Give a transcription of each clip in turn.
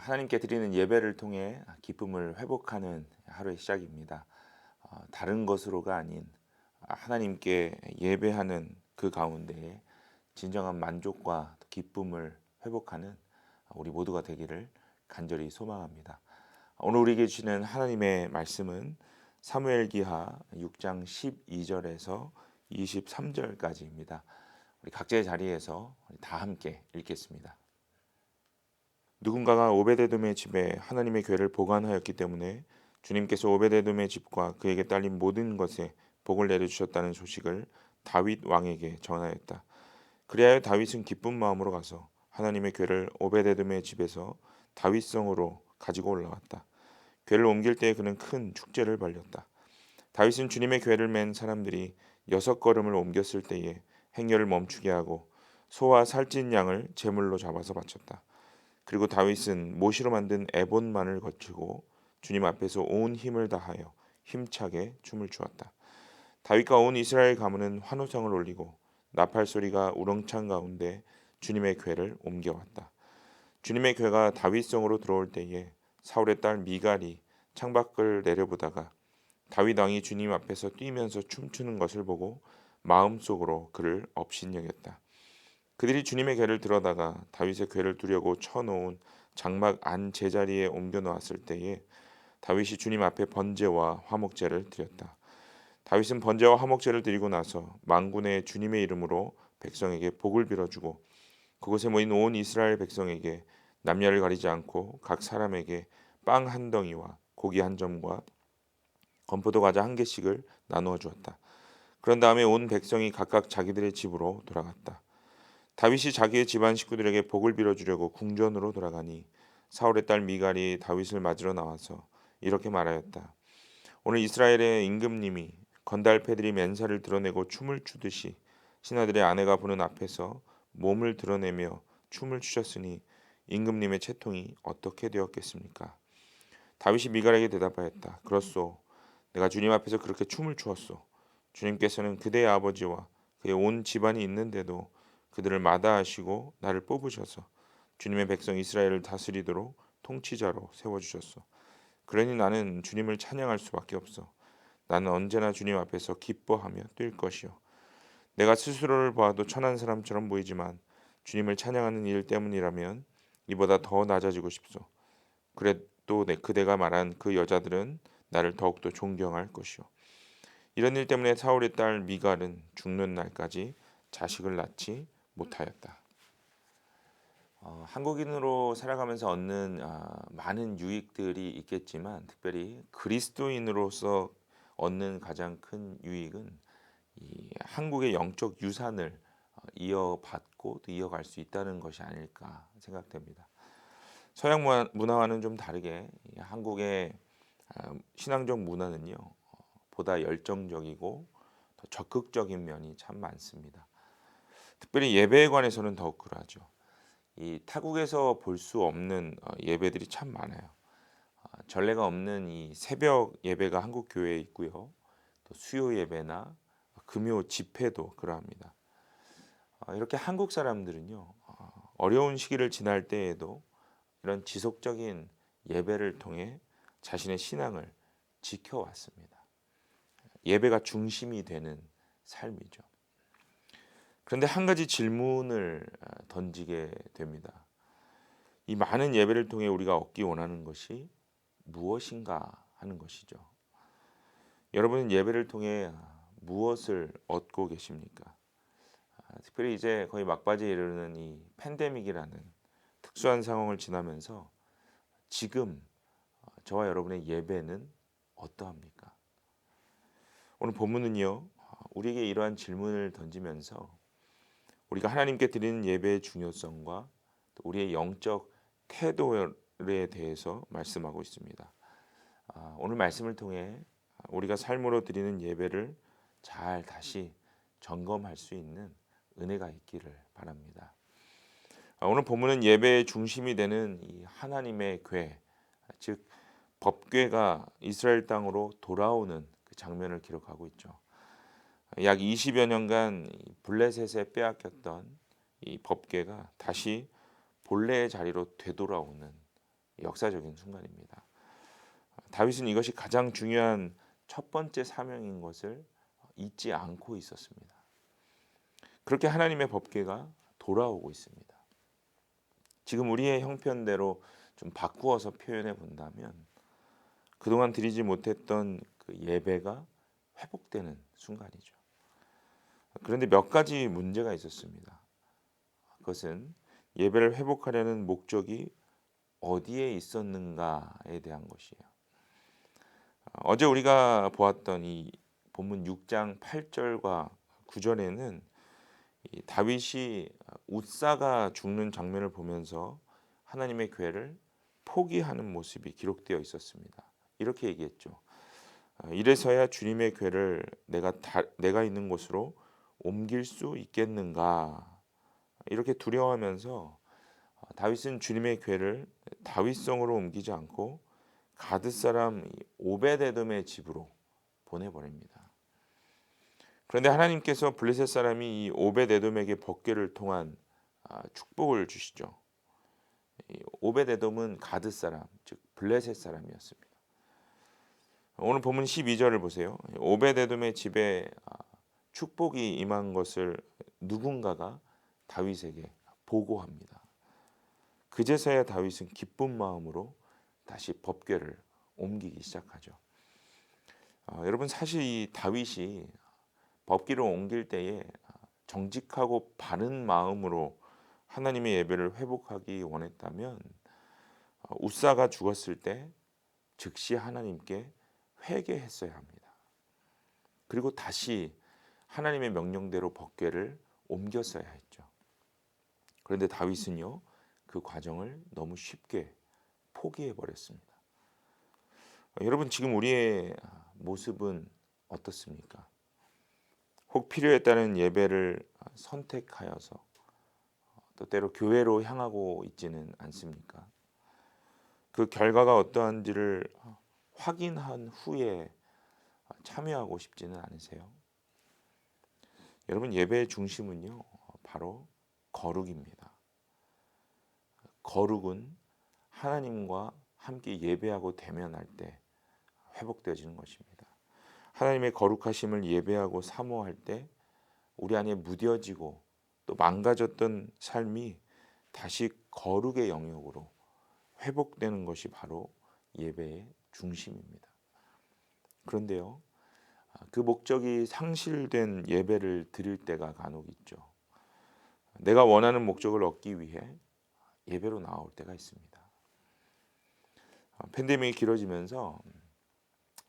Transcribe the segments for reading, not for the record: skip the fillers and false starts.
하나님께 드리는 예배를 통해 기쁨을 회복하는 하루의 시작입니다. 다른 것으로가 아닌 하나님께 예배하는 그 가운데에 진정한 만족과 기쁨을 회복하는 우리 모두가 되기를 간절히 소망합니다. 오늘 우리에게 주시는 하나님의 말씀은 사무엘기하 6장 12절에서 23절까지입니다. 우리 각자의 자리에서 다 함께 읽겠습니다. 누군가가 오베데돔의 집에 하나님의 궤를 보관하였기 때문에 주님께서 오베데돔의 집과 그에게 딸린 모든 것에 복을 내려주셨다는 소식을 다윗 왕에게 전하였다. 그리하여 다윗은 기쁜 마음으로 가서 하나님의 궤를 오베데돔의 집에서 다윗성으로 가지고 올라왔다. 궤를 옮길 때에 그는 큰 축제를 벌였다. 다윗은 주님의 궤를 맨 사람들이 6걸음을 옮겼을 때에 행렬을 멈추게 하고 소와 살찐 양을 제물로 잡아서 바쳤다. 그리고 다윗은 모시로 만든 에봇만을 거치고 주님 앞에서 온 힘을 다하여 힘차게 춤을 추었다. 다윗과 온 이스라엘 가문은 환호성을 올리고 나팔 소리가 우렁찬 가운데 주님의 궤를 옮겨왔다. 주님의 궤가 다윗성으로 들어올 때에 사울의 딸 미갈이 창밖을 내려보다가 다윗 왕이 주님 앞에서 뛰면서 춤추는 것을 보고 마음속으로 그를 업신여겼다. 그들이 주님의 궤를 들어다가 다윗의 궤를 두려고 쳐놓은 장막 안 제자리에 옮겨 놓았을 때에 다윗이 주님 앞에 번제와 화목제를 드렸다. 다윗은 번제와 화목제를 드리고 나서 만군의 주님의 이름으로 백성에게 복을 빌어주고 그곳에 모인 온 이스라엘 백성에게 남녀를 가리지 않고 각 사람에게 빵 한 덩이와 고기 한 점과 건포도 과자 한 개씩을 나누어 주었다. 그런 다음에 온 백성이 각각 자기들의 집으로 돌아갔다. 다윗이 자기의 집안 식구들에게 복을 빌어주려고 궁전으로 돌아가니 사울의 딸 미갈이 다윗을 맞으러 나와서 이렇게 말하였다. 오늘 이스라엘의 임금님이 건달패들이 맨살을 드러내고 춤을 추듯이 신하들의 아내가 보는 앞에서 몸을 드러내며 춤을 추셨으니 임금님의 채통이 어떻게 되었겠습니까? 다윗이 미갈에게 대답하였다. 그렇소. 내가 주님 앞에서 그렇게 춤을 추었소. 주님께서는 그대의 아버지와 그의 온 집안이 있는데도 그들을 마다하시고 나를 뽑으셔서 주님의 백성 이스라엘을 다스리도록 통치자로 세워주셨소. 그러니 나는 주님을 찬양할 수밖에 없어. 나는 언제나 주님 앞에서 기뻐하며 뛸 것이요. 내가 스스로를 보아도 천한 사람처럼 보이지만 주님을 찬양하는 일 때문이라면 이보다 더 낮아지고 싶소. 그래도 그대가 말한 그 여자들은 나를 더욱더 존경할 것이요. 이런 일 때문에 사울의 딸 미갈은 죽는 날까지 자식을 낳지 못하였다. 한국인으로 살아가면서 얻는 많은 유익들이 있겠지만 특별히 그리스도인으로서 얻는 가장 큰 유익은 이 한국의 영적 유산을 이어받고 또 이어갈 수 있다는 것이 아닐까 생각됩니다. 서양 문화와는 좀 다르게 이 한국의 신앙적 문화는요 보다 열정적이고 더 적극적인 면이 참 많습니다. 특별히 예배에 관해서는 더욱 그러하죠. 이 타국에서 볼 수 없는 예배들이 참 많아요. 전례가 없는 이 새벽 예배가 한국 교회에 있고요. 또 수요 예배나 금요 집회도 그러합니다. 이렇게 한국 사람들은요. 어려운 시기를 지날 때에도 이런 지속적인 예배를 통해 자신의 신앙을 지켜왔습니다. 예배가 중심이 되는 삶이죠. 그런데 한 가지 질문을 던지게 됩니다. 이 많은 예배를 통해 우리가 얻기 원하는 것이 무엇인가 하는 것이죠. 여러분은 예배를 통해 무엇을 얻고 계십니까? 특별히 이제 거의 막바지에 이르는 이 팬데믹이라는 특수한 상황을 지나면서 지금 저와 여러분의 예배는 어떠합니까? 오늘 본문은요. 우리에게 이러한 질문을 던지면서 우리가 하나님께 드리는 예배의 중요성과 또 우리의 영적 태도에 대해서 말씀하고 있습니다. 오늘 말씀을 통해 우리가 삶으로 드리는 예배를 잘 다시 점검할 수 있는 은혜가 있기를 바랍니다. 오늘 본문은 예배의 중심이 되는 이 하나님의 궤, 즉 법궤가 이스라엘 땅으로 돌아오는 그 장면을 기록하고 있죠. 약 20여 년간 블레셋에 빼앗겼던 이 법궤가 다시 본래의 자리로 되돌아오는 역사적인 순간입니다. 다윗은 이것이 가장 중요한 첫 번째 사명인 것을 잊지 않고 있었습니다. 그렇게 하나님의 법궤가 돌아오고 있습니다. 지금 우리의 형편대로 좀 바꾸어서 표현해 본다면 그동안 드리지 못했던 그 예배가 회복되는 순간이죠. 그런데 몇 가지 문제가 있었습니다. 그것은 예배를 회복하려는 목적이 어디에 있었는가에 대한 것이에요. 어제 우리가 보았던 이 본문 6장 8절과 9절에는 다윗이 웃사가 죽는 장면을 보면서 하나님의 궤를 포기하는 모습이 기록되어 있었습니다. 이렇게 얘기했죠. 이래서야 주님의 궤를 내가 있는 곳으로 옮길 수 있겠는가? 이렇게 두려워하면서 다윗은 주님의 궤를 다윗성으로 옮기지 않고 가드 사람 오베데돔의 집으로 보내버립니다. 그런데 하나님께서 블레셋 사람이 이 오베데돔에게 법궤를 통한 축복을 주시죠. 오베데돔은 가드 사람, 즉 블레셋 사람이었습니다. 오늘 본문 12절을 보세요. 오베데돔의 집에 축복이 임한 것을 누군가가 다윗에게 보고합니다. 그제서야 다윗은 기쁜 마음으로 다시 법궤를 옮기기 시작하죠. 여러분 사실 이 다윗이 법궤를 옮길 때에 정직하고 바른 마음으로 하나님의 예배를 회복하기 원했다면 웃사가 죽었을 때 즉시 하나님께 회개했어야 합니다. 그리고 다시 하나님의 명령대로 법궤를 옮겼어야 했죠. 그런데 다윗은요, 그 과정을 너무 쉽게 포기해 버렸습니다. 여러분 지금 우리의 모습은 어떻습니까? 혹 필요에 따른 예배를 선택하여서 또 때로 교회로 향하고 있지는 않습니까? 그 결과가 어떠한지를 확인한 후에 참여하고 싶지는 않으세요? 여러분 예배의 중심은요, 바로 거룩입니다. 거룩은 하나님과 함께 예배하고 대면할 때 회복되어지는 것입니다. 하나님의 거룩하심을 예배하고 사모할 때 우리 안에 무뎌지고 또 망가졌던 삶이 다시 거룩의 영역으로 회복되는 것이 바로 예배의 중심입니다. 그런데요, 그 목적이 상실된 예배를 드릴 때가 간혹 있죠. 내가 원하는 목적을 얻기 위해 예배로 나올 때가 있습니다. 팬데믹이 길어지면서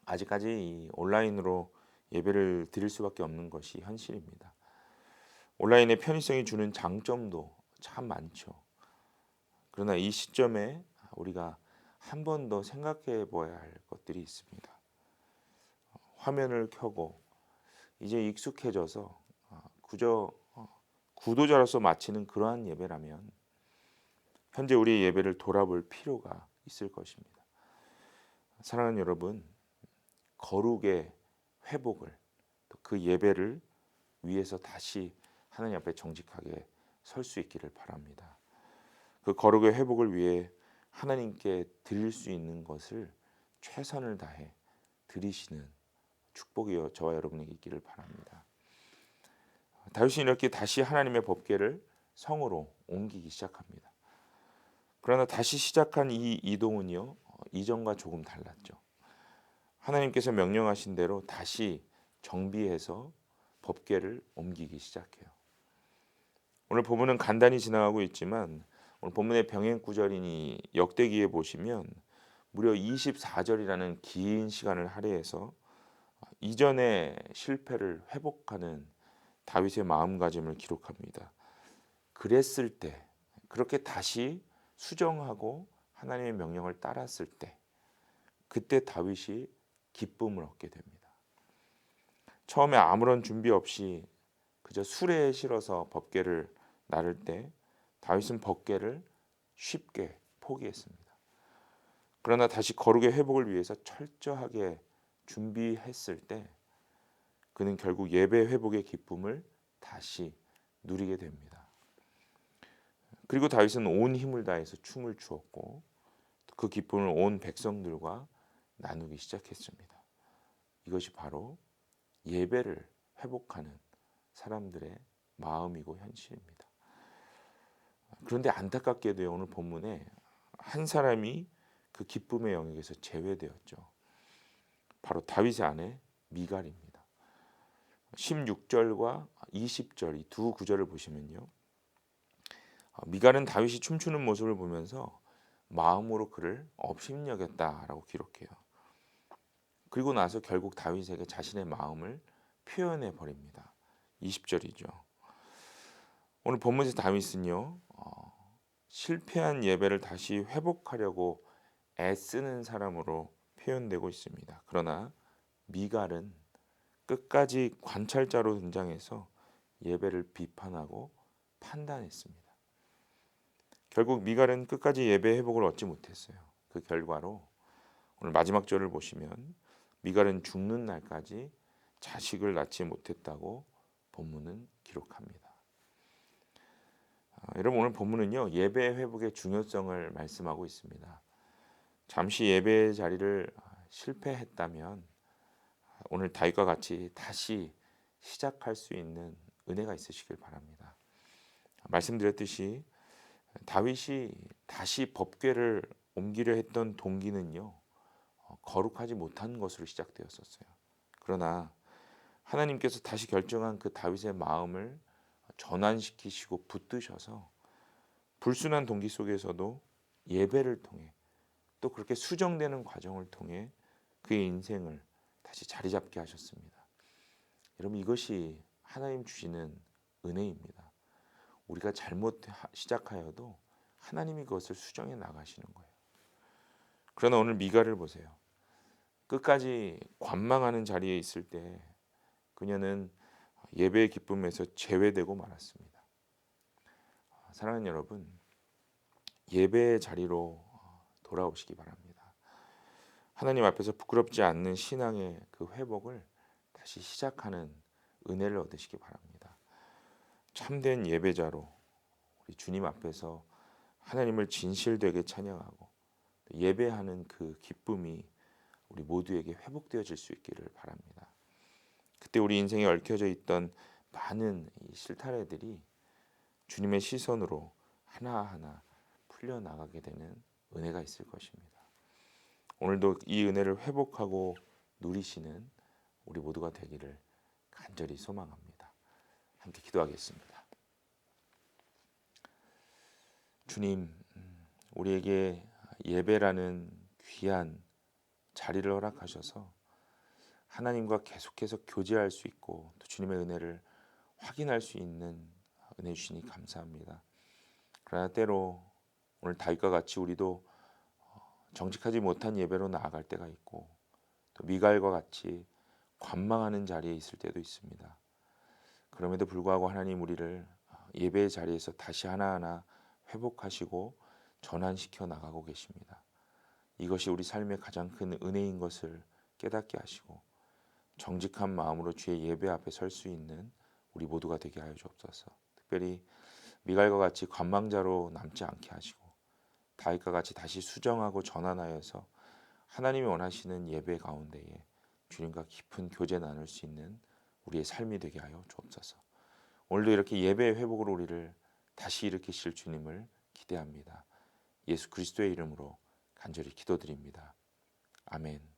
아직까지 이 온라인으로 예배를 드릴 수밖에 없는 것이 현실입니다. 온라인의 편의성이 주는 장점도 참 많죠. 그러나 이 시점에 우리가 한 번 더 생각해 봐야 할 것들이 있습니다. 화면을 켜고 이제 익숙해져서 그저 구도자로서 마치는 그러한 예배라면 현재 우리의 예배를 돌아볼 필요가 있을 것입니다. 사랑하는 여러분, 거룩의 회복을 또 그 예배를 위해서 다시 하나님 앞에 정직하게 설 수 있기를 바랍니다. 그 거룩의 회복을 위해 하나님께 드릴 수 있는 것을 최선을 다해 드리시는 축복이 저와 여러분에게 있기를 바랍니다. 다윗이 이렇게 다시 하나님의 법궤를 성으로 옮기기 시작합니다. 그러나 다시 시작한 이 이동은요, 이전과 조금 달랐죠. 하나님께서 명령하신 대로 다시 정비해서 법궤를 옮기기 시작해요. 오늘 본문은 간단히 지나가고 있지만 오늘 본문의 병행 구절인 이 역대기에 보시면 무려 24절이라는 긴 시간을 할애해서 이전의 실패를 회복하는 다윗의 마음가짐을 기록합니다. 그랬을 때, 그렇게 다시 수정하고 하나님의 명령을 따랐을 때, 그때 다윗이 기쁨을 얻게 됩니다. 처음에 아무런 준비 없이 그저 수레에 실어서 법궤를 나를 때 다윗은 법궤를 쉽게 포기했습니다. 그러나 다시 거룩의 회복을 위해서 철저하게 준비했을 때 그는 결국 예배 회복의 기쁨을 다시 누리게 됩니다. 그리고 다윗은 온 힘을 다해서 춤을 추었고 그 기쁨을 온 백성들과 나누기 시작했습니다. 이것이 바로 예배를 회복하는 사람들의 마음이고 현실입니다. 그런데 안타깝게도 오늘 본문에 한 사람이 그 기쁨의 영역에서 제외되었죠. 바로 다윗의 아내 미갈입니다. 16절과 20절 이 두 구절을 보시면요. 미갈은 다윗이 춤추는 모습을 보면서 마음으로 그를 업신여겼다라고 기록해요. 그리고 나서 결국 다윗에게 자신의 마음을 표현해 버립니다. 20절이죠. 오늘 본문에서 다윗은요. 실패한 예배를 다시 회복하려고 애쓰는 사람으로 표현되고 있습니다. 그러나 미갈은 끝까지 관찰자로 등장해서 예배를 비판하고 판단했습니다. 결국 미갈은 끝까지 예배 회복을 얻지 못했어요. 그 결과로 오늘 마지막 절을 보시면 미갈은 죽는 날까지 자식을 낳지 못했다고 본문은 기록합니다. 여러분 오늘 본문은요 예배 회복의 중요성을 말씀하고 있습니다. 잠시 예배의 자리를 실패했다면 오늘 다윗과 같이 다시 시작할 수 있는 은혜가 있으시길 바랍니다. 말씀드렸듯이 다윗이 다시 법궤를 옮기려 했던 동기는요 거룩하지 못한 것으로 시작되었었어요. 그러나 하나님께서 다시 결정한 그 다윗의 마음을 전환시키시고 붙드셔서 불순한 동기 속에서도 예배를 통해 또 그렇게 수정되는 과정을 통해 그의 인생을 다시 자리 잡게 하셨습니다. 여러분 이것이 하나님 주시는 은혜입니다. 우리가 잘못 시작하여도 하나님이 그것을 수정해 나가시는 거예요. 그러나 오늘 미갈을 보세요. 끝까지 관망하는 자리에 있을 때 그녀는 예배의 기쁨에서 제외되고 말았습니다. 사랑하는 여러분, 예배의 자리로 돌아오시기 바랍니다. 하나님 앞에서 부끄럽지 않는 신앙의 그 회복을 다시 시작하는 은혜를 얻으시기 바랍니다. 참된 예배자로 우리 주님 앞에서 하나님을 진실되게 찬양하고 예배하는 그 기쁨이 우리 모두에게 회복되어질 수 있기를 바랍니다. 그때 우리 인생에 얽혀져 있던 많은 이 실타래들이 주님의 시선으로 하나하나 풀려나가게 되는 은혜가 있을 것입니다. 오늘도 이 은혜를 회복하고 누리시는 우리 모두가 되기를 간절히 소망합니다. 함께 기도하겠습니다. 주님, 우리에게 예배라는 귀한 자리를 허락하셔서 하나님과 계속해서 교제할 수 있고 또 주님의 은혜를 확인할 수 있는 은혜 주시니 감사합니다. 그러나 때로 오늘 다윗과 같이 우리도 정직하지 못한 예배로 나아갈 때가 있고 또 미갈과 같이 관망하는 자리에 있을 때도 있습니다. 그럼에도 불구하고 하나님 우리를 예배의 자리에서 다시 하나하나 회복하시고 전환시켜 나가고 계십니다. 이것이 우리 삶의 가장 큰 은혜인 것을 깨닫게 하시고 정직한 마음으로 주의 예배 앞에 설 수 있는 우리 모두가 되게 하여 주옵소서. 특별히 미갈과 같이 관망자로 남지 않게 하시고 다윗과 같이 다시 수정하고 전환하여서 하나님이 원하시는 예배 가운데에 주님과 깊은 교제 나눌 수 있는 우리의 삶이 되게 하여 주옵소서. 오늘도 이렇게 예배의 회복으로 우리를 다시 일으키실 주님을 기대합니다. 예수 그리스도의 이름으로 간절히 기도드립니다. 아멘.